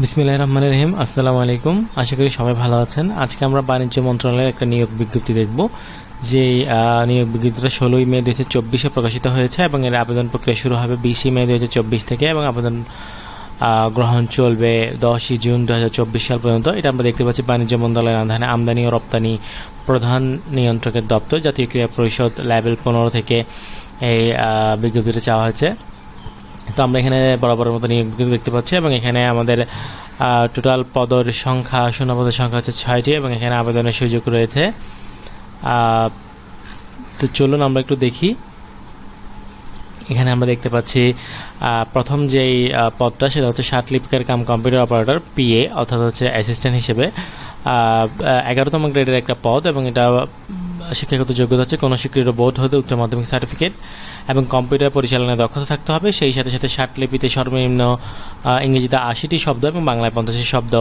বিসমিল্লাহির রহমানির রহিম। আসসালামু আলাইকুম। আশা করি সবাই ভালো আছেন। আজকে আমরা বাণিজ্য মন্ত্রণালয়ের একটা নিয়োগ বিজ্ঞপ্তি দেখব। যে নিয়োগ বিজ্ঞপ্তিটা 16 মে 2024 প্রকাশিত হয়েছে এবং এর আবেদন প্রক্রিয়া শুরু হবে 20 মে 2024 থেকে এবং আবেদন গ্রহণ চলবে 10 জুন 2024 সাল পর্যন্ত। এটা আমরা দেখতে পাচ্ছি বাণিজ্য মন্ত্রণালয়ের আন্ডারে আমদানি ও রপ্তানি প্রধান নিয়ন্ত্রকের দপ্তর, জাতীয় ক্রীড়া পরিষদ, লেভেল 15 থেকে এই বিজ্ঞপ্তিটা চাওয়া হয়েছে। তো আমরা এখানে বরাবরের মতো নিয়োগ বিজ্ঞপ্তি দেখতে পাচ্ছি এবং এখানে আমাদের টোটাল পদের সংখ্যা, শূন্য পদের সংখ্যা হচ্ছে 6টি এবং এখানে আবেদনের সুযোগ রয়েছে। তো চলুন আমরা একটু দেখি। এখানে আমরা দেখতে পাচ্ছি প্রথম যেই পদটা সেটা হচ্ছে শার্টলিপিকার কাম কম্পিউটার অপারেটর পিএ, অর্থাৎ হচ্ছে অ্যাসিস্ট্যান্ট হিসেবে 11তম গ্রেডের একটা পদ এবং এটা শিক্ষাগত যোগ্যতা হচ্ছে কোনো স্বীকৃত বোর্ড হতে উচ্চ মাধ্যমিক সার্টিফিকেট এবং কম্পিউটার পরিচালনায় দক্ষতা থাকতে হবে। সেই সাথে সাথে শার্টলিপিতে সর্বনিম্ন ইংরেজিতে 80টি শব্দ এবং বাংলায় 50টি শব্দ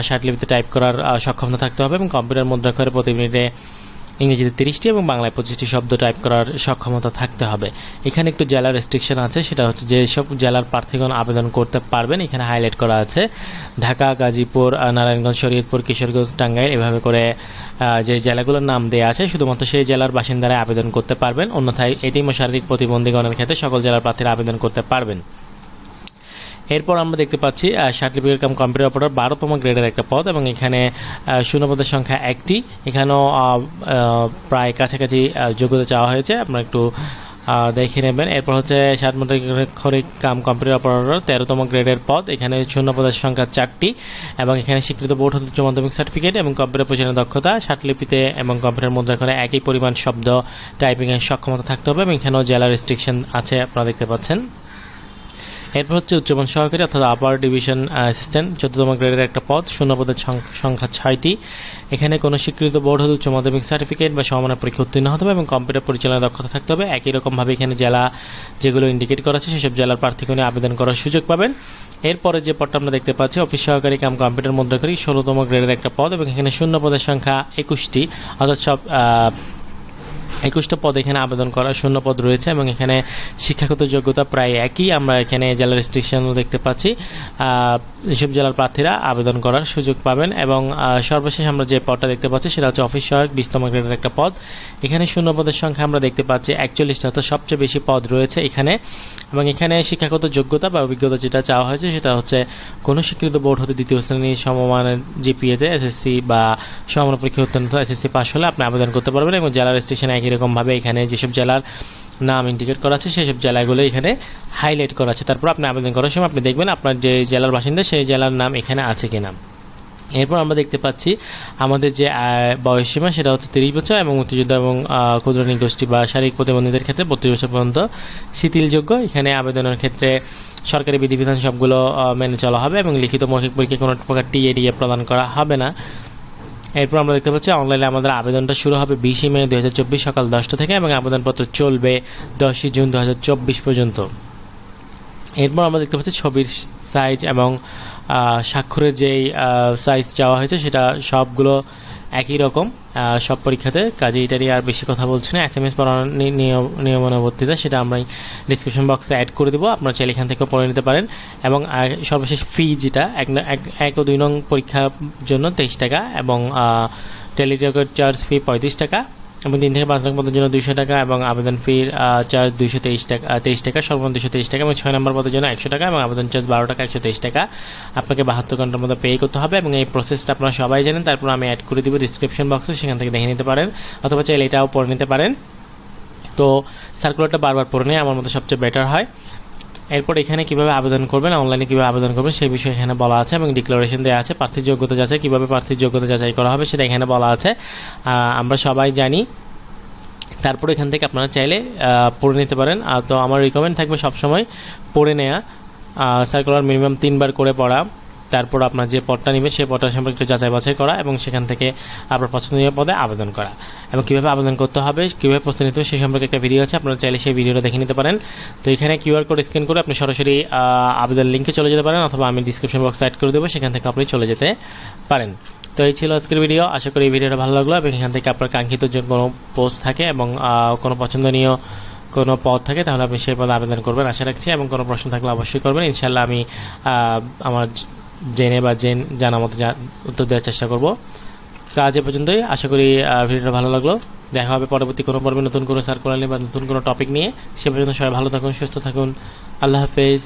শার্টলিপিতে টাইপ করার সক্ষমতা থাকতে হবে এবং কম্পিউটার মুদ্রাক্ষরে প্রতি মিনিটে ইংরেজিতে 30টি এবং বাংলায় 25টি শব্দ টাইপ করার সক্ষমতা থাকতে হবে। এখানে একটু জেলার রেস্ট্রিকশন আছে, সেটা হচ্ছে যেসব জেলার প্রার্থীগণ আবেদন করতে পারবেন এখানে হাইলাইট করা আছে। ঢাকা, গাজীপুর, নারায়ণগঞ্জ, শরীয়তপুর, কিশোরগঞ্জ, টাঙ্গাইল, এভাবে করে যে জেলাগুলোর নাম দেওয়া আছে শুধুমাত্র সেই জেলার বাসিন্দারা আবেদন করতে পারবেন। অন্যথায় এটিম ও শারীরিক প্রতিবন্ধীগণের ক্ষেত্রে সকল জেলার প্রার্থীরা আবেদন করতে পারবেন। এরপর আমরা দেখতে পাচ্ছি সার্টিফিকেট কাম কম্পিউটার অপারেটর 12তম গ্রেডের একটা পদ এবং এখানে শূন্যপদের সংখ্যা 1টি। এখানেও প্রায় কাছাকাছি যোগ্যতা চাওয়া হয়েছে, আপনারা একটু দেখে নেবেন। এরপর হচ্ছে সাতমাত্রিক কাম কম্পিউটার অপারেটর 13তম গ্রেডের পদ। এখানে শূন্যপদের সংখ্যা 4টি এবং এখানে স্বীকৃত বোর্ড হতে উচ্চ মাধ্যমিক সার্টিফিকেট এবং কম্পিউটার পরিচালনার দক্ষতা, শার্টলিপিতে এবং কম্পিউটার মুদ্রাক্ষরে একই পরিমাণ শব্দ টাইপিংয়ের সক্ষমতা থাকতে হবে এবং এখানেও জেলা রেস্ট্রিকশন আছে, আপনারা দেখতে পাচ্ছেন। এরপর হচ্ছে উচ্চমান সহকারী অর্থাৎ আপার ডিভিশন অ্যাসিস্ট্যান্ট 14তম গ্রেডের একটা পদ, শূন্যপদের সংখ্যা 6টি। এখানে কোনো স্বীকৃত বোর্ড হতে উচ্চ মাধ্যমিক সার্টিফিকেট বা সমমানের পরীক্ষা উত্তীর্ণ হতে হবে এবং কম্পিউটার পরিচালনায় দক্ষতা থাকতে হবে। একই রকমভাবে এখানে জেলা যেগুলো ইন্ডিকেট করা আছে সেসব জেলার প্রার্থীগণ আবেদন করার সুযোগ পাবেন। এরপরে যে পদটা আমরা দেখতে পাচ্ছি অফিস সহকারী কাম কম্পিউটার মুদ্রাক্ষরী 16তম গ্রেডের একটা পদ এবং এখানে শূন্যপদের সংখ্যা 21টি, অর্থাৎ সব 21টা পদ এখানে আবেদন করার শূন্য পদ রয়েছে এবং এখানে শিক্ষাগত যোগ্যতা প্রায় একই। আমরা এখানে জেলা রেস্ট্রিকশনও দেখতে পাচ্ছি, এসব জেলার প্রার্থীরা আবেদন করার সুযোগ পাবেন। এবং সর্বশেষ আমরা যে পদটা দেখতে পাচ্ছি সেটা হচ্ছে অফিস সহায়ক 20তম গ্রেডের একটা পদ। এখানে শূন্য পদের সংখ্যা আমরা দেখতে পাচ্ছি 41টা, অর্থাৎ সবচেয়ে বেশি পদ রয়েছে এখানে। এবং এখানে শিক্ষাগত যোগ্যতা বা অভিজ্ঞতা যেটা চাওয়া হয়েছে সেটা হচ্ছে কোনো স্বীকৃত বোর্ড হতে দ্বিতীয় শ্রেণীর সমমানের জিপিএতে এসএসসি বা সমমান পরীক্ষা উত্তীর্ণ এসএসসি পাস হলে আপনি আবেদন করতে পারবেন। এবং জেলা রেস্ট্রিকশন একই রকমভাবে এখানে যেসব জেলার নাম ইন্ডিকেট করা আছে সেসব জেলাগুলো এখানে হাইলাইট করা আছে। তারপর আপনি আবেদন করার সময় আপনি দেখবেন আপনার যে জেলার বাসিন্দা সেই জেলার নাম এখানে আছে কিনা। এরপর আমরা দেখতে পাচ্ছি আমাদের যে বয়সসীমা সেটা হচ্ছে 30 বছর এবং মুক্তিযোদ্ধা এবং ক্ষুদ্র নিগোষ্ঠী বা শারীরিক প্রতিবন্ধীদের ক্ষেত্রে 32 বছর পর্যন্ত শিথিলযোগ্য। এখানে আবেদনের ক্ষেত্রে সরকারি বিধিবিধান সবগুলো মেনে চলা হবে এবং লিখিত মৌখিক পরীক্ষায় কোনো প্রকার টিএডিএ প্রদান করা হবে না। এরপর আমরা দেখতে পাচ্ছি অনলাইনে আমাদের আবেদনটা শুরু হবে 20 মে 2024 সকাল 10টা থেকে এবং আবেদনপত্র চলবে 10 জুন 2024 পর্যন্ত। এরপর আমরা দেখতে পাচ্ছি ছবির সাইজ এবং স্বাক্ষরের যেই সাইজ চাওয়া হয়েছে সেটা সবগুলো একই রকম সব পরীক্ষাতে, কাজে এটা নিয়ে আর বেশি কথা বলছি না। SMS পড়ানোর নিয়মানুবর্তিতা সেটা আমরা ডিসক্রিপশন বক্সে অ্যাড করে দেবো, আপনারা চাইলে এখান থেকেও পড়ে নিতে পারেন। এবং সর্বশেষ ফি যেটা 1 ও 2 নং পরীক্ষার জন্য 23 টাকা এবং টেলিটকের চার্জ ফি 35 টাকা এবং 3 থেকে 5 নং পদের জন্য 200 টাকা এবং আবেদন ফির চার্জ 23 টাকা সর্বমোট 223 টাকা এবং 6 নম্বর পদের জন্য 100 টাকা এবং আবেদন চার্জ 12 টাকা 123 টাকা আপনাকে 72 ঘন্টার মধ্যে পে করতে হবে। এবং এই প্রসেসটা আপনারা সবাই জানেন, তারপর আমি অ্যাড করে দিব ডিসক্রিপশন বক্সে, সেখান থেকে দেখে নিতে পারেন অথবা চাইলে এটাও পড়ে নিতে পারেন। তো সার্কুলারটা বারবার পড়ে নিয়ে আমার মতো সবচেয়ে বেটার হয়। এরপর এখানে কিভাবে আবেদন করবেন, অনলাইনে কিভাবে আবেদন করবেন সেই বিষয়ে এখানে বলা আছে এবং ডিক্লারেশন দেওয়া আছে। প্রার্থীর যোগ্যতা যাচাই, কিভাবে প্রার্থীর যোগ্যতা যাচাই করা হবে সেটা এখানে বলা আছে, আমরা সবাই জানি। তারপর এখান থেকে আপনারা চাইলে পড়ে নিতে পারেন। তো আমার রিকমেন্ড থাকবে সবসময় পড়ে নেওয়া, সার্কুলার মিনিমাম 3 বার করে পড়া, তারপর আপনার যে পদটা নেবেন সেই পদটা সম্পর্কে একটু যাচাই বাছাই করা এবং সেখান থেকে আপনার পছন্দনীয় পদে আবেদন করা এবং কীভাবে আবেদন করতে হবে, কীভাবে প্রস্তুতি নিতে হবে সেই সম্পর্কে একটা ভিডিও আছে, আপনারা চাইলে সেই ভিডিওটা দেখে নিতে পারেন। তো এখানে QR কোড স্ক্যান করে আপনি সরাসরি আবেদন লিঙ্কে চলে যেতে পারেন অথবা আমি ডিসক্রিপশন বক্সে অ্যাড করে দেবো, সেখান থেকে আপনি চলে যেতে পারেন। তো এই ছিল আজকের ভিডিও, আশা করি এই ভিডিওটা ভালো লাগলো এবং এখান থেকে আপনার কাঙ্ক্ষিত যে কোনো পোস্ট থাকে এবং কোনো পছন্দনীয় কোনো পদ থাকে তাহলে আপনি সেই পদে আবেদন করবেন আশা রাখছি। এবং কোনো প্রশ্ন থাকলে অবশ্যই করবেন, ইনশাআল্লাহ আমি আমার জেনে বা জানা মতো উত্তর দেওয়ার চেষ্টা করব। তো আজ এ পর্যন্তই, আশা করি ভিডিওটা ভালো লাগলো। দেখা হবে পরবর্তী কোনো পর্বে নতুন কোনো সার্কুলার নিয়ে বা নতুন কোনো টপিক নিয়ে। সে পর্যন্ত সবাই ভালো থাকুন, সুস্থ থাকুন। আল্লাহ হাফেজ।